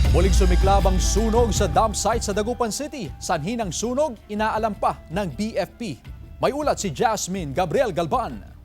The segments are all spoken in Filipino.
Muling sumiklab ang sunog sa dump site sa Dagupan City. Sanhi ng sunog, inaalam pa ng BFP. May ulat si Jasmine Gabriel Galban.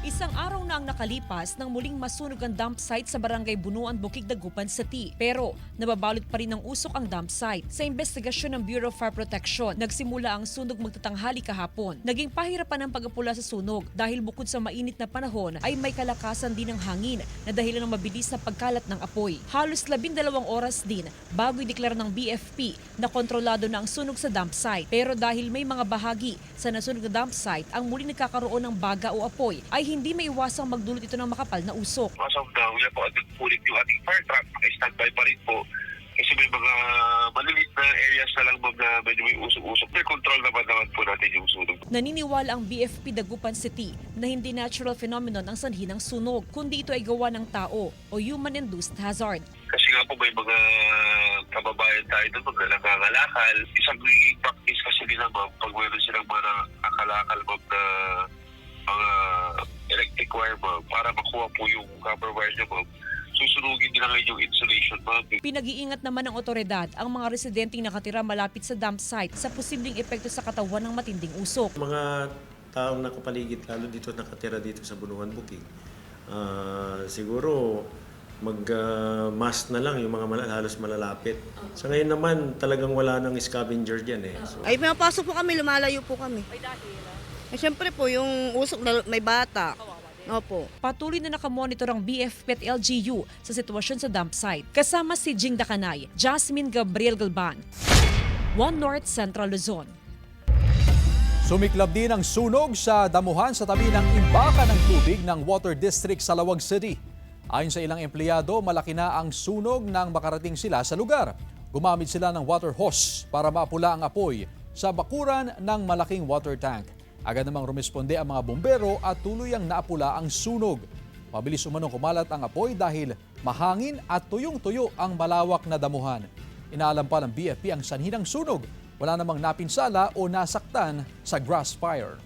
Isang araw na ang nakalipas nang muling masunog ang dump site sa barangay Bunuan, Bukid, Dagupan City. Pero nababalot pa rin ng usok ang dump site. Sa investigasyon ng Bureau of Fire Protection, nagsimula ang sunog magtatanghali kahapon. Naging pahirapan ang pag-apula sa sunog dahil bukod sa mainit na panahon ay may kalakasan din ng hangin na dahilan ng mabilis na pagkalat ng apoy. Halos 12 oras din bago ideklara ng BFP na kontrolado na ang sunog sa dump site. Pero dahil may mga bahagi sa nasunog na dump site ang muling nagkakaroon ng baga o apoy, ay hindi maiwasang magdulot ito ng makapal na usok. As of now, we have pulit yung ating fire truck. Standby pa rin po. Kasi may mga maliliit na areas na lang na medyo may usok-usok. May control naman po natin yung sunog. Naniniwala ang BFP Dagupan City na hindi natural phenomenon ang sanhi ng sunog, kundi ito ay gawa ng tao o human-induced hazard. Kasi nga po may mga kababayan tayo doon, mga nangangalakal. Isang naging practice kasi nila ma'am, pag mayroon silang mga nakakalakal ma'am na mga electric wire ma'am, para makuha po yung copper wire niya ma'am, susunugin nila ngayon yung insulation ma'am. Pinag-iingat naman ng otoridad ang mga residenteng nakatira malapit sa dump site sa posibleng epekto sa katawan ng matinding usok. Mga taong nakapaligid, lalo dito nakatira dito sa Bunuan Bukid, siguro mag-mask na lang yung mga halos malalapit. Sa ngayon naman, talagang wala nang scavenger dyan eh. So, Ay, pinapasok po kami, lumalayo po kami. Ay, dahil? Siyempre po, yung usok na may bata. Opo. Patuloy na nakamonitor ang BFP at LGU sa sitwasyon sa dump site. Kasama si Jing Dakanay, Jasmine Gabriel Galban, One North Central Luzon. Sumiklab din ang sunog sa damuhan sa tabi ng imbakan ng tubig ng Water District sa Lawag City. Ayon sa ilang empleyado, malaki na ang sunog nang makarating sila sa lugar. Gumamit sila ng water hose para maapula ang apoy sa bakuran ng malaking water tank. Agad namang rumisponde ang mga bombero at tuluyang naapula ang sunog. Mabilis umanong kumalat ang apoy dahil mahangin at tuyong-tuyo ang malawak na damuhan. Inaalam pa ng BFP ang sanhi ng sunog. Wala namang napinsala o nasaktan sa grass fire.